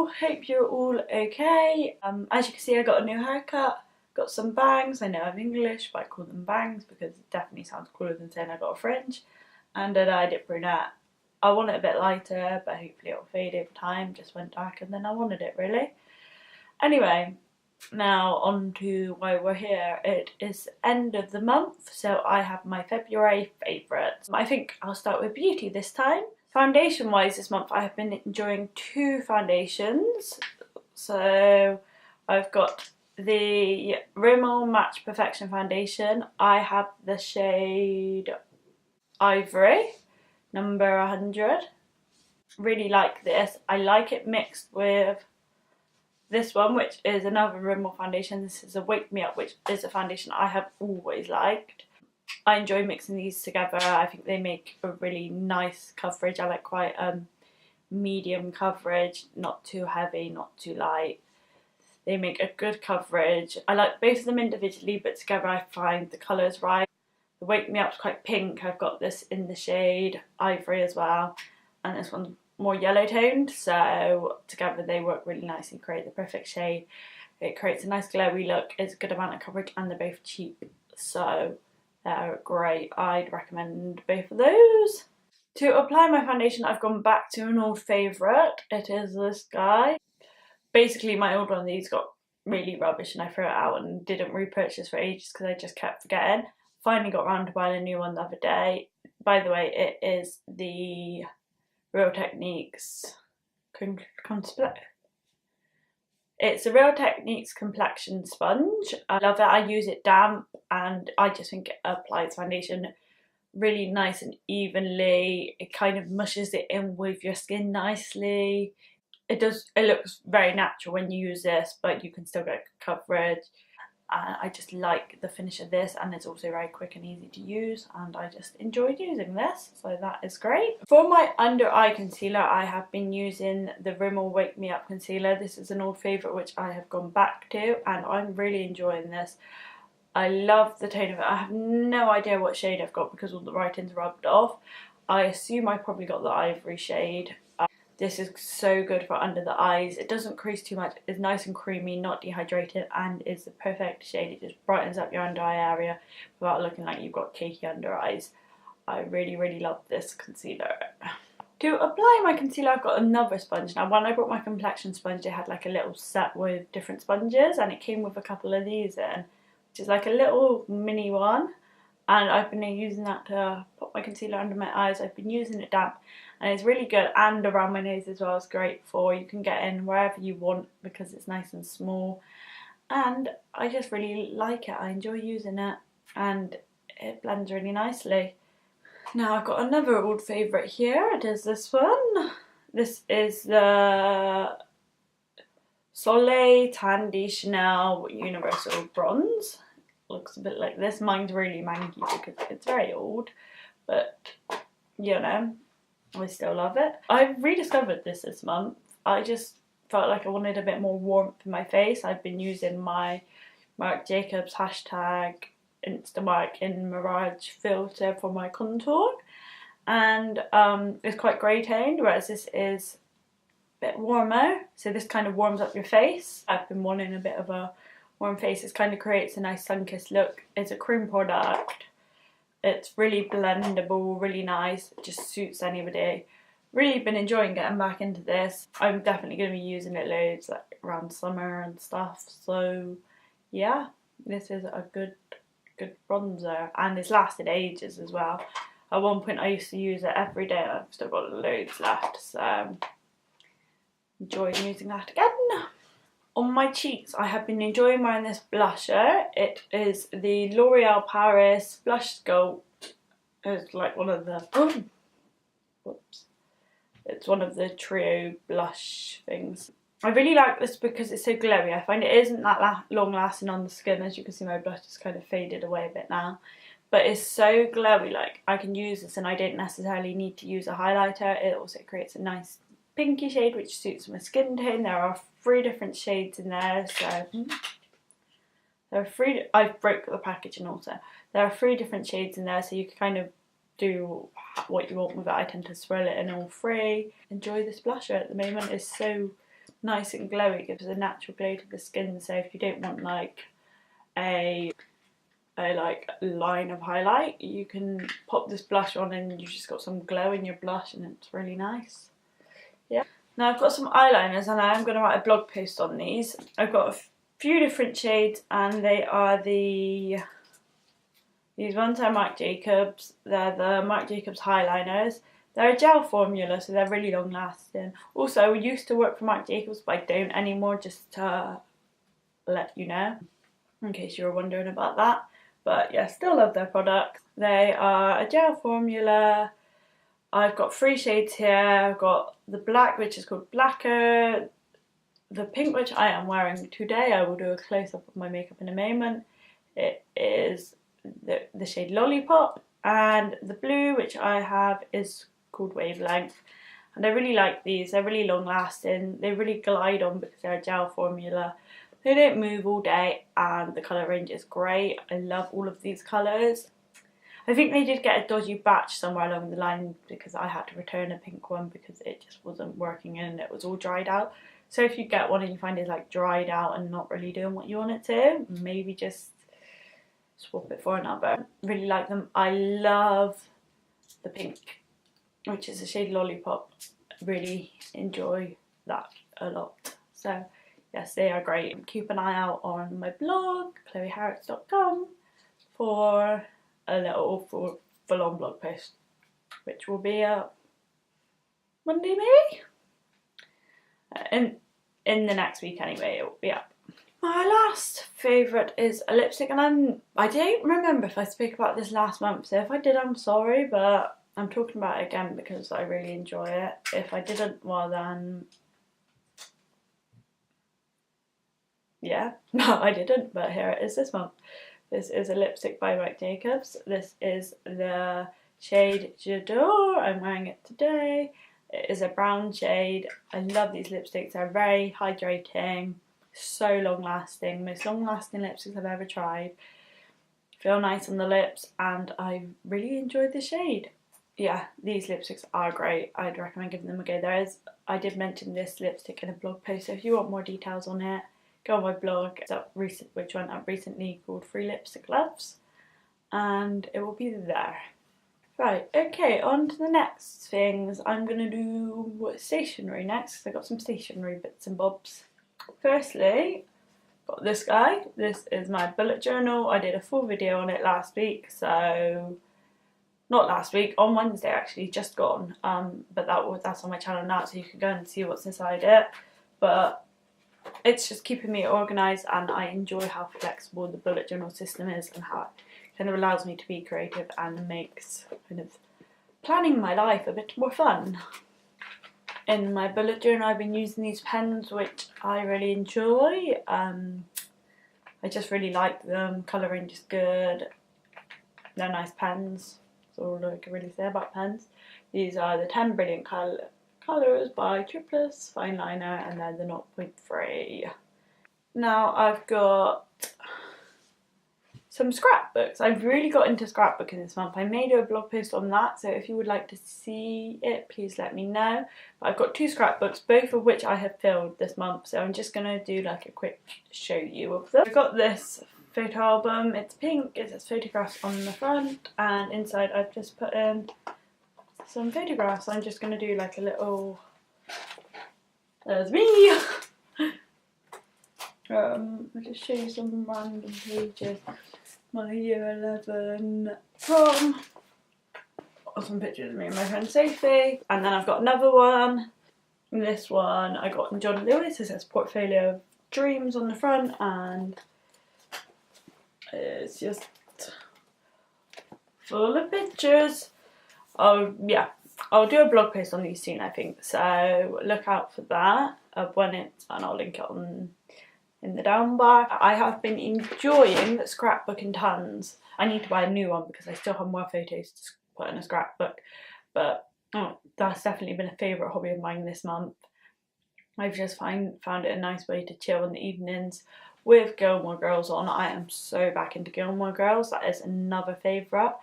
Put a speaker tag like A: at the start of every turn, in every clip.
A: Hello, hope you're all okay. As you can see, I got a new haircut, got some bangs. I know I'm English, but I call them bangs because it definitely sounds cooler than saying I got a fringe. And I dyed it brunette. I want it a bit lighter, but hopefully it'll fade over time. Just went darker than I wanted it, really. Anyway, now on to why we're here. It is end of the month, so I have my February favourites. I think I'll start with beauty this time. Foundation wise this month I have been enjoying two foundations. So I've got the Rimmel Match Perfection foundation. I have the shade Ivory, number 100. Really like this. I like it mixed with this one, which is another Rimmel foundation. This is a Wake Me Up, which is a foundation I have always liked. I enjoy mixing these together. I think they make a really nice coverage. I like quite medium coverage, not too heavy, not too light. They make a good coverage. I like both of them individually, but together I find the colours right. The Wake Me Up's quite pink. I've got this in the shade Ivory as well, and this one's more yellow toned, so together they work really nicely, create the perfect shade. It creates a nice glowy look, it's a good amount of coverage, and they're both cheap, so they're great. I'd recommend both of those. To apply my foundation, I've gone back to an old favourite. It is this guy. Basically, my old one of these got really rubbish and I threw it out and didn't repurchase for ages because I just kept forgetting. Finally got around to buying a new one the other day. By the way, it is the Real Techniques It's a Real Techniques Complexion sponge. I love it. I use it damp and I just think it applies foundation really nice and evenly. It kind of mushes it in with your skin nicely. It looks very natural when you use this, but you can still get coverage. I just like the finish of this, and it's also very quick and easy to use, and I just enjoyed using this, so that is great. For my under eye concealer, I have been using the Rimmel Wake Me Up concealer. This is an old favourite which I have gone back to, and I'm really enjoying this. I love the tone of it. I have no idea what shade I've got because all the writing's rubbed off. I assume I probably got the Ivory shade. This is so good for under the eyes. It doesn't crease too much. It's nice and creamy, not dehydrated, and is the perfect shade. It just brightens up your under eye area without looking like you've got cakey under eyes. I really, really love this concealer. To apply my concealer, I've got another sponge. Now, when I bought my Complexion sponge, it had like a little set with different sponges, and it came with a couple of these in, which is like a little mini one. And I've been using that to put my concealer under my eyes. I've been using it damp and it's really good, and around my nose as well. It's great for, you can get in wherever you want because it's nice and small, and I just really like it. I enjoy using it and it blends really nicely. Now I've got another old favourite here. It is this one. This is the Soleil Tan De Chanel Universal Bronze. Looks a bit like this. Mine's really manky because it's very old, but you know, I still love it. I've rediscovered this month. I just felt like I wanted a bit more warmth in my face. I've been using my Marc Jacobs hashtag Instamark in Mirage filter for my contour, and it's quite grey toned, whereas this is a bit warmer, so this kind of warms up your face. I've been wanting a bit of a warm face. It kind of creates a nice sun-kissed look. It's a cream product. It's really blendable, really nice. It just suits anybody. Really been enjoying getting back into this. I'm definitely going to be using it loads like around summer and stuff. So yeah, this is a good bronzer, and it's lasted ages as well. At one point I used to use it every day. I've still got loads left, so enjoying using that again. On my cheeks, I have been enjoying wearing this blusher. It is the L'Oreal Paris Blush Sculpt. It's like one of the it's one of the trio blush things. I really like this because it's so glowy. I find it isn't that long lasting on the skin. As you can see, my blush has kind of faded away a bit now, but it's so glowy. Like, I can use this and I don't necessarily need to use a highlighter. It also creates a nice pinky shade which suits my skin tone. There are 3 different shades in there, so there are 3. I've broke the packaging also. There are 3 different shades in there, so you can kind of do what you want with it. I tend to swirl it in all 3. Enjoy this blusher at the moment. It's so nice and glowy, gives a natural glow to the skin. So if you don't want like a like line of highlight, you can pop this blush on and you've just got some glow in your blush, and it's really nice. Yeah. Now I've got some eyeliners and I am going to write a blog post on these. I've got a few different shades, and they are these ones are Marc Jacobs. They're the Marc Jacobs highliners. They're a gel formula, so they're really long lasting. Also, I used to work for Marc Jacobs, but I don't anymore, just to let you know, in case you were wondering about that. But yeah, still love their products. They are a gel formula. I've got 3 shades here. I've got the black, which is called Blacker, the pink, which I am wearing today. I will do a close-up of my makeup in a moment. It is the shade Lollipop, and the blue, which I have, is called Wavelength. And I really like these. They're really long lasting. They really glide on because they're a gel formula. They don't move all day, and the colour range is great. I love all of these colours. I think they did get a dodgy batch somewhere along the line because I had to return a pink one because it just wasn't working and it was all dried out. So if you get one and you find it's like dried out and not really doing what you want it to, maybe just swap it for another. Really like them. I love the pink, which is the shade Lollipop. Really enjoy that a lot. So yes, they are great. Keep an eye out on my blog, chloeharrods.com, for a little full-on blog post, which will be Monday maybe? In the next week anyway, it will be up. My last favourite is a lipstick, and I don't remember if I spoke about this last month, so if I did, I'm sorry, but I'm talking about it again because I really enjoy it. If I didn't, well then, yeah, no I didn't, but here it is this month. This is a lipstick by Marc Jacobs. This is the shade Jojo. I'm wearing it today. It is a brown shade. I love these lipsticks. They're very hydrating, so long lasting. Most long lasting lipsticks I've ever tried. Feel nice on the lips, and I really enjoyed the shade. Yeah, these lipsticks are great. I'd recommend giving them a go. I did mention this lipstick in a blog post, so if you want more details on it, go on my blog, which went up recently, called Free Lipstick Loves, and it will be there. Right, okay, on to the next things. I'm going to do stationery next, because I got some stationery bits and bobs. Firstly, got this guy. This is my bullet journal. I did a full video on it last week, so not last week, on Wednesday actually, just gone. But that's on my channel now, so you can go and see what's inside it. But it's just keeping me organised, and I enjoy how flexible the bullet journal system is and how it kind of allows me to be creative and makes kind of planning my life a bit more fun. In my bullet journal I've been using these pens, which I really enjoy. I just really like them. Colour range is good. They're nice pens. That's all I can really say about pens. These are the 10 Brilliant Colours by Triplus Fine Liner, and they're the 0.3. Now I've got some scrapbooks. I've really got into scrapbooking this month. I made a blog post on that, so if you would like to see it, please let me know. But I've got 2 scrapbooks, both of which I have filled this month, so I'm just going to do like a quick show you of them. I've got this photo album. It's pink, it says photographs on the front, and inside I've just put in some photographs. I'm just going to do like a little, there's me! I'll just show you some random pages. My year 11 prom. Got some pictures of me and my friend Sophie. And then I've got another one. This one I got in John Lewis. It says Portfolio of Dreams on the front, and it's just full of pictures. Oh yeah, I'll do a blog post on these soon, I think, so look out for that when it's, and I'll link it on in the down bar. I have been enjoying scrapbooking tons. I need to buy a new one because I still have more photos to put in a scrapbook, but that's definitely been a favourite hobby of mine this month. I've just found it a nice way to chill in the evenings with Gilmore Girls on. I am so back into Gilmore Girls. That is another favourite.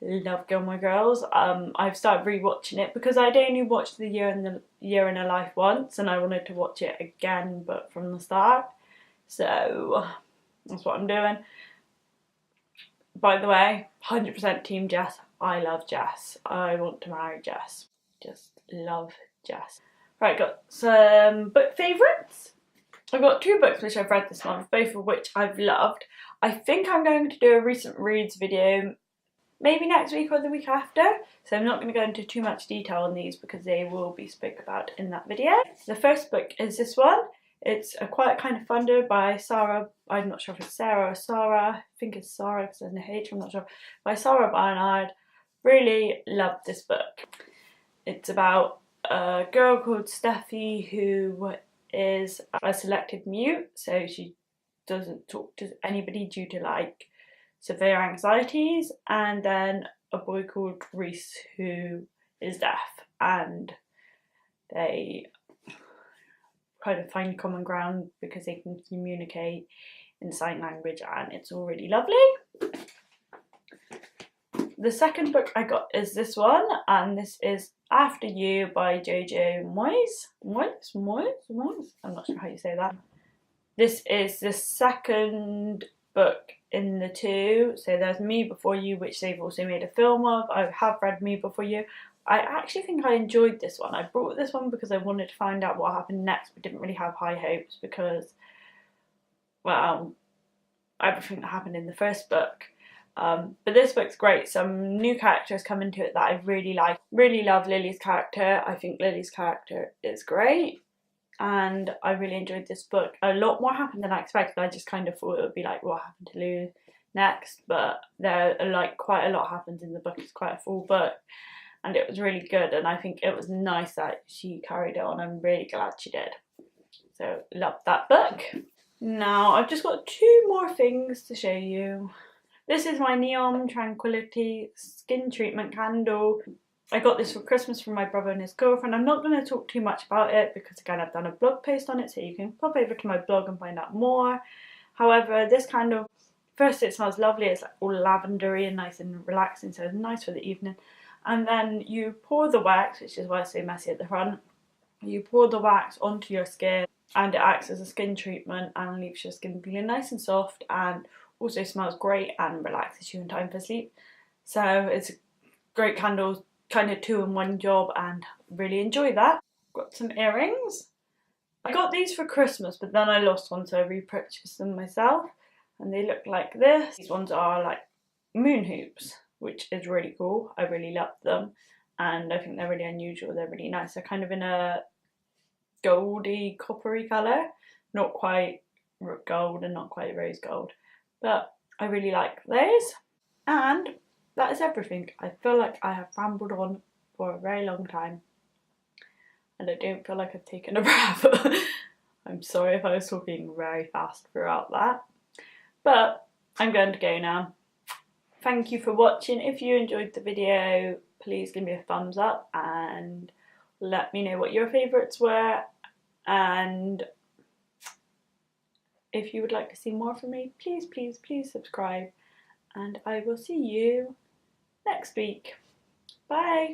A: love Gilmore Girls. I've started rewatching it because I'd only watched the Year in a Life once, and I wanted to watch it again, but from the start. So that's what I'm doing. By the way, 100% Team Jess. I love Jess. I want to marry Jess. Just love Jess. Right, got some book favourites. I've got 2 books which I've read this month, both of which I've loved. I think I'm going to do a recent reads video maybe next week or the week after, so I'm not going to go into too much detail on these because they will be spoke about in that video. The first book is this one. It's A Quiet Kind of Thunder by Sara. I'm not sure if it's Sarah or Sara. I think it's Sara because there's no H, I'm not sure. By Sara Barnard. Really loved this book. It's about a girl called Steffi who is a selective mute, so she doesn't talk to anybody due to like severe anxieties, and then a boy called Reese who is deaf, and they kind of find common ground because they can communicate in sign language, and it's all really lovely. The second book I got is this one, and this is After You by Jojo Moyes. Moyes? I'm not sure how you say that. This is the second book in the 2. So there's Me Before You, which they've also made a film of. I have read Me Before You. I actually think I enjoyed this one. I brought this one because I wanted to find out what happened next, but didn't really have high hopes because, well, everything that happened in the first book. But this book's great. Some new characters come into it that I really like. Really love Lily's character. I think Lily's character is great, and I really enjoyed this book. A lot more happened than I expected. I just kind of thought it would be like what happened to Lily next, but there like quite a lot happens in the book. It's quite a full book, and it was really good, and I think it was nice that she carried it on. I'm really glad she did. So loved that book. Now I've just got 2 more things to show you. This is my Neom Tranquility Skin Treatment Candle. I got this for Christmas from my brother and his girlfriend. I'm not going to talk too much about it because again I've done a blog post on it, so you can pop over to my blog and find out more. However, this candle, first it smells lovely. It's like all lavendery and nice and relaxing, so it's nice for the evening. And then you pour the wax, which is why it's so messy at the front. You pour the wax onto your skin and it acts as a skin treatment and leaves your skin feeling nice and soft, and also smells great and relaxes you in time for sleep. So it's a great candle, kind of 2-in-1 job, and really enjoy that. Got some earrings. I got these for Christmas, but then I lost one, so I repurchased them myself, and they look like this. These ones are like moon hoops, which is really cool. I really love them, and I think they're really unusual. They're really nice. They're kind of in a goldy, coppery colour, not quite gold and not quite rose gold. But I really like those, and that is everything. I feel like I have rambled on for a very long time, and I don't feel like I've taken a breath. I'm sorry if I was talking very fast throughout that, but I'm going to go now. Thank you for watching. If you enjoyed the video, please give me a thumbs up and let me know what your favourites were, and if you would like to see more from me, please subscribe, and I will see you next week. Bye!